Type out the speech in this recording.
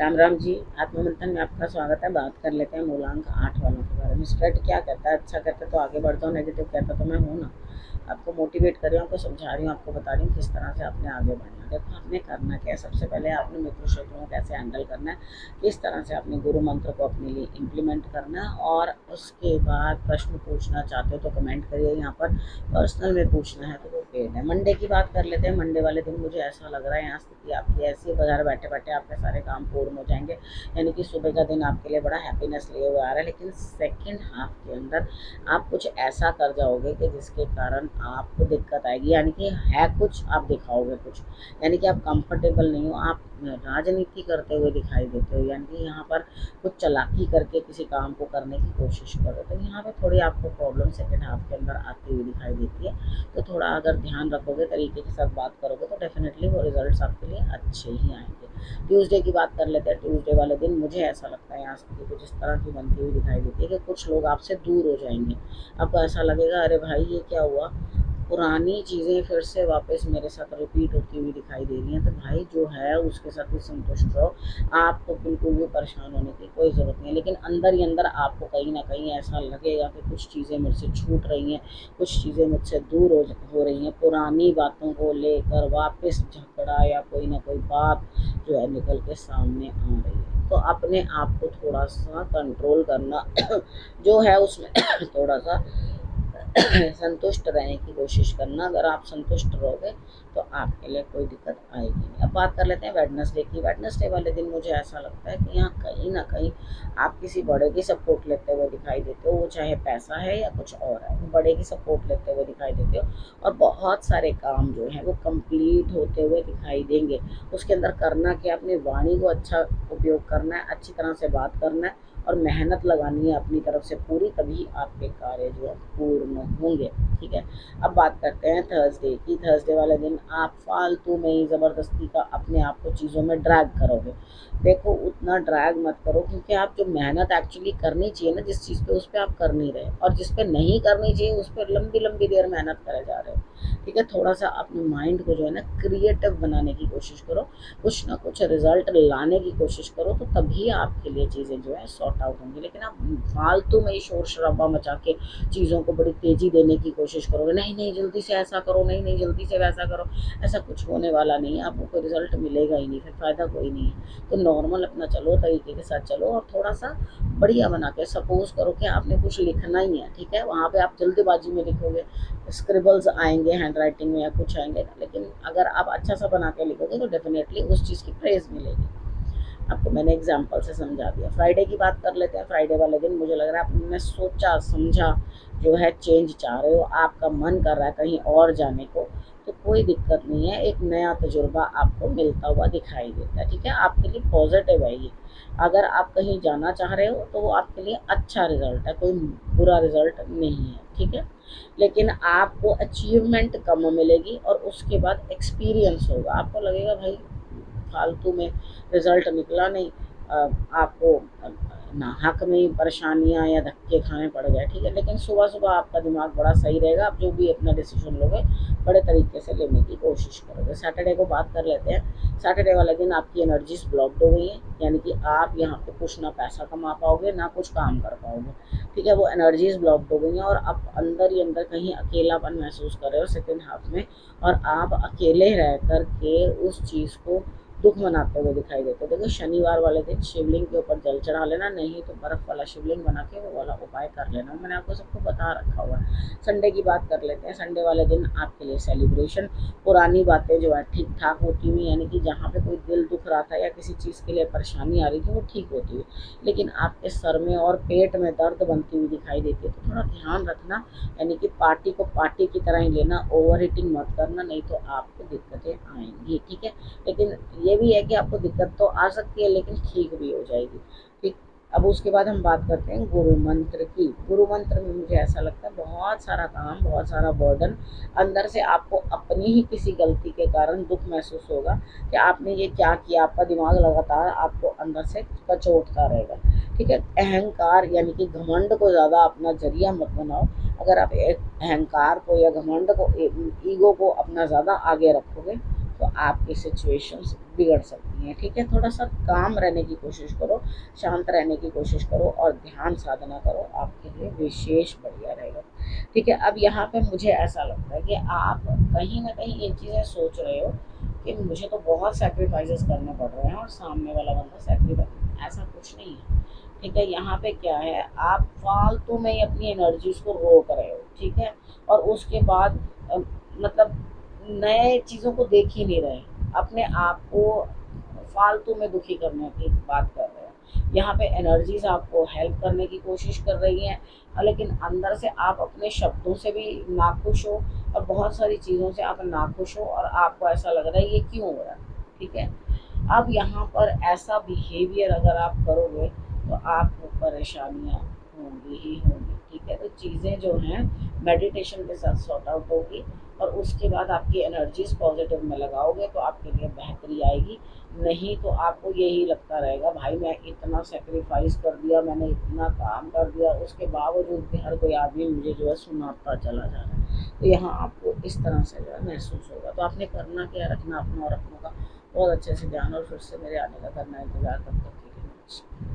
राम राम जी। आत्ममंथन में आपका स्वागत है। बात कर लेते हैं मूलांक 8 वालों के बारे में। स्ट्रेट क्या कहता है? अच्छा कहता है तो आगे बढ़ जाओ, नेगेटिव कहता तो मैं हूँ ना। आपको मोटिवेट कर रही हूँ, आपको समझा रही हूँ, आपको बता रही हूँ किस तरह से आपने आगे बढ़ना है। देखो आपने करना क्या है, सबसे पहले आपने मित्र क्षेत्रों को कैसे हैंडल करना है, किस तरह से अपने गुरु मंत्र को अपने लिए इम्प्लीमेंट करना है। और उसके बाद प्रश्न पूछना चाहते हो तो कमेंट करिए, यहाँ पर पर्सनल में पूछना है तो वो पेड है। मंडे की बात कर लेते हैं। मंडे वाले दिन मुझे ऐसा लग रहा है यहाँ स्थिति आपकी ऐसी है, बाजार बैठे बैठे आपके सारे काम पूर्ण हो जाएंगे, यानी कि सुबह का दिन आपके लिए बड़ा हैप्पीनेस लिए हुए आ रहा है। लेकिन सेकेंड हाफ के अंदर आप कुछ ऐसा कर जाओगे कि जिसके कारण आपको दिक्कत आएगी, यानी कि है कुछ आप दिखाओगे कुछ, यानी कि आप कंफर्टेबल नहीं हो, आप राजनीति करते हुए दिखाई देते हो, यानी कि यहाँ पर कुछ चालाकी करके किसी काम को करने की कोशिश करो, तो यहाँ पे थोड़ी आपको प्रॉब्लम सेकेंड हाफ के अंदर आती हुई दिखाई देती है। तो थोड़ा अगर ध्यान रखोगे, तरीके के साथ बात करोगे तो डेफिनेटली वो रिजल्ट्स आपके लिए अच्छे ही आएंगे। ट्यूसडे की बात कर लेते हैं। ट्यूसडे वाले दिन मुझे ऐसा लगता है यहाँ स्थिति कुछ इस तरह की बनती हुई दिखाई देती है कि कुछ लोग आपसे दूर हो जाएंगे। आपको ऐसा लगेगा अरे भाई ये क्या हुआ, पुरानी चीज़ें फिर से वापस मेरे साथ रिपीट होती हुई दिखाई दे रही हैं। तो भाई जो है उसके साथ भी संतुष्ट रहो, आपको बिल्कुल भी परेशान होने की कोई ज़रूरत नहीं है। लेकिन अंदर ही अंदर आपको कहीं ना कहीं ऐसा लगेगा कि कुछ चीज़ें मुझसे छूट रही हैं, कुछ चीज़ें मुझसे दूर हो रही हैं। पुरानी बातों को लेकर वापस झगड़ा या कोई ना कोई बात जो है निकल के सामने आ रही है। तो अपने आप को थोड़ा सा कंट्रोल करना जो है उसमें थोड़ा सा संतुष्ट रहने की कोशिश करना। अगर आप संतुष्ट रहोगे तो आपके लिए कोई दिक्कत आएगी नहीं। अब बात कर लेते हैं वेडनेसडे की। वेडनेसडे वाले दिन मुझे ऐसा लगता है कि यहाँ कहीं ना कहीं आप किसी बड़े की सपोर्ट लेते हुए दिखाई देते हो, वो चाहे पैसा है या कुछ और है, वो बड़े की सपोर्ट लेते हुए दिखाई देते हो और बहुत सारे काम जो है वो कंप्लीट होते हुए दिखाई देंगे। उसके अंदर करना क्या, अपनी वाणी को अच्छा उपयोग करना है, अच्छी तरह से बात करना है और मेहनत लगानी है अपनी तरफ से पूरी, तभी आपके कार्य जो है पूर्ण होंगे। ठीक है। अब बात करते हैं थर्सडे की। थर्सडे वाले दिन आप फालतू में ही ज़बरदस्ती का अपने आप को चीज़ों में ड्रैग करोगे। देखो उतना ड्रैग मत करो, क्योंकि आप जो मेहनत एक्चुअली करनी चाहिए ना जिस चीज़ पे, उस पर आप कर नहीं रहे, और जिस पे नहीं करनी चाहिए उस पर लंबी लंबी देर मेहनत करे जा रहे हो। ठीक है। थोड़ा सा अपने माइंड को जो है ना क्रिएटिव बनाने की कोशिश करो, कुछ ना कुछ रिजल्ट लाने की कोशिश करो, तो तभी आपके लिए चीज़ें जो है सॉर्ट आउट होंगी। लेकिन आप फालतू में ही शोर शराबा मचा के चीज़ों को बड़ी तेज़ी देने की कोशिश करोगे, नहीं नहीं जल्दी से ऐसा करो, नहीं नहीं जल्दी से वैसा करो, ऐसा कुछ होने वाला नहीं है। आपको कोई रिजल्ट मिलेगा ही नहीं, फिर फ़ायदा कोई नहीं है। तो नॉर्मल अपना चलो, तरीके के साथ चलो और थोड़ा सा बढ़िया बना के, सपोज करो कि आपने कुछ लिखना ही है, ठीक है, वहाँ पे आप जल्दबाजी में लिखोगे, स्क्रिबल्स आएंगे हैंड राइटिंग में या कुछ आएंगे, लेकिन अगर आप अच्छा सा बना के लिखोगे तो डेफिनेटली उस चीज़ की प्रेज मिलेगी। आपको मैंने एग्जाम्पल से समझा दिया। फ्राइडे की बात कर लेते हैं। फ्राइडे वाले दिन मुझे लग रहा है आपने सोचा समझा जो है चेंज चाह रहे हो, आपका मन कर रहा है कहीं और जाने को, तो कोई दिक्कत नहीं है, एक नया तजुर्बा आपको मिलता हुआ दिखाई देता है। ठीक है। आपके लिए पॉजिटिव है ये। अगर आप कहीं जाना चाह रहे हो तो वो आपके लिए अच्छा रिजल्ट है, कोई बुरा रिजल्ट नहीं है। ठीक है। लेकिन आपको अचीवमेंट कम मिलेगी और उसके बाद एक्सपीरियंस होगा, आपको लगेगा भाई फालतू में रिजल्ट निकला नहीं, आपको नाहक में परेशानियां या धक्के खाने पड़ गए। ठीक है। लेकिन सुबह सुबह आपका दिमाग बड़ा सही रहेगा, आप जो भी अपना डिसीजन लोगे बड़े तरीके से लेने की कोशिश करोगे। सैटरडे को बात कर लेते हैं। सैटरडे वाले दिन आपकी एनर्जीज ब्लॉक्ड हो गई हैं, यानी कि आप यहाँ पे कुछ ना पैसा कमा पाओगे ना कुछ काम कर पाओगे। ठीक है। वो एनर्जीज ब्लॉक्ड हो गई हैं और आप अंदर ही अंदर कहीं अकेलापन महसूस कर रहे हो सेकेंड हाफ में, और आप अकेले रह कर के उस चीज़ को दुख मनाते हुए दिखाई देते। देखो शनिवार वाले दिन शिवलिंग के ऊपर जल चढ़ा लेना, नहीं तो बर्फ़ वाला शिवलिंग बना के वो वाला उपाय कर लेना, मैंने आपको सबको बता रखा हुआ है। संडे की बात कर लेते हैं। संडे वाले दिन आपके लिए सेलिब्रेशन, पुरानी बातें जो है ठीक ठाक होती हुई, यानी कि जहाँ पे कोई दिल दुख रहा था या किसी चीज़ के लिए परेशानी आ रही थी वो ठीक होती हुई, लेकिन आपके सर में और पेट में दर्द बनती हुई दिखाई देती है, तो थोड़ा ध्यान रखना, यानी कि पार्टी को पार्टी की तरह ही लेना, ओवर हीटिंग मत करना, नहीं तो आपको दिक्कतें आएंगी। ठीक है। लेकिन ये भी है कि आपको दिक्कत तो आ सकती है लेकिन ठीक भी हो जाएगी। ठीक। अब उसके बाद हम बात करते हैं गुरु मंत्र की। गुरु मंत्र में मुझे ऐसा लगता है बहुत सारा काम, बहुत सारा बर्डन अंदर से आपको अपनी ही किसी गलती के कारण दुख महसूस होगा कि आपने ये क्या किया, आपका दिमाग लगातार आपको अंदर से कचोटता रहेगा। ठीक है। अहंकार यानी कि घमंड को ज़्यादा अपना जरिया मत बनाओ। अगर आप अहंकार को या घमंड को, ईगो को अपना ज़्यादा आगे रखोगे तो आपकी सिचुएशंस बिगड़ सकती नहीं है, ठीक है। थोड़ा सा काम रहने की कोशिश करो, शांत रहने की कोशिश करो और ध्यान साधना करो, आपके लिए विशेष बढ़िया रहेगा, ठीक है। अब यहाँ पे मुझे ऐसा लगता है कि आप कहीं ना कहीं ये चीज़ें सोच रहे हो कि मुझे तो बहुत सेक्रीफाइसेस करने पड़ रहे हैं और सामने वाला बंदा सेक्रीफाइस, ऐसा कुछ नहीं है, ठीक है। यहाँ पे क्या है, आप फालतू में ही अपनी एनर्जीज को रोक रहे हो, ठीक है। और उसके बाद मतलब नए चीज़ों को देख ही नहीं रहे, अपने आप को फालतू में दुखी करने की बात कर रहे हैं। यहाँ पे एनर्जीज आपको हेल्प करने की कोशिश कर रही हैं, लेकिन अंदर से आप अपने शब्दों से भी नाखुश हो और बहुत सारी चीज़ों से आप नाखुश हो और आपको ऐसा लग रहा है ये क्यों हो रहा है, ठीक है। अब यहाँ पर ऐसा बिहेवियर अगर आप करोगे तो आपको परेशानियाँ होंगी ही होंगी, ठीक है। तो चीज़ें जो हैं मेडिटेशन के साथ सॉर्ट आउट होगी और उसके बाद आपकी एनर्जीज पॉजिटिव में लगाओगे तो आपके लिए बेहतरी आएगी। नहीं तो आपको यही लगता रहेगा भाई मैं इतना सेक्रीफाइस कर दिया, मैंने इतना काम कर दिया, उसके बावजूद भी हर कोई आदमी मुझे जो है सुनाता चला जा रहा है। तो यहाँ आपको इस तरह से जो है महसूस होगा। तो आपने करना क्या, रखना अपना और अपनों का बहुत अच्छे से ध्यान और फिर से मेरे आने का करना इंतजार। तब तक के लिए नमस्कार।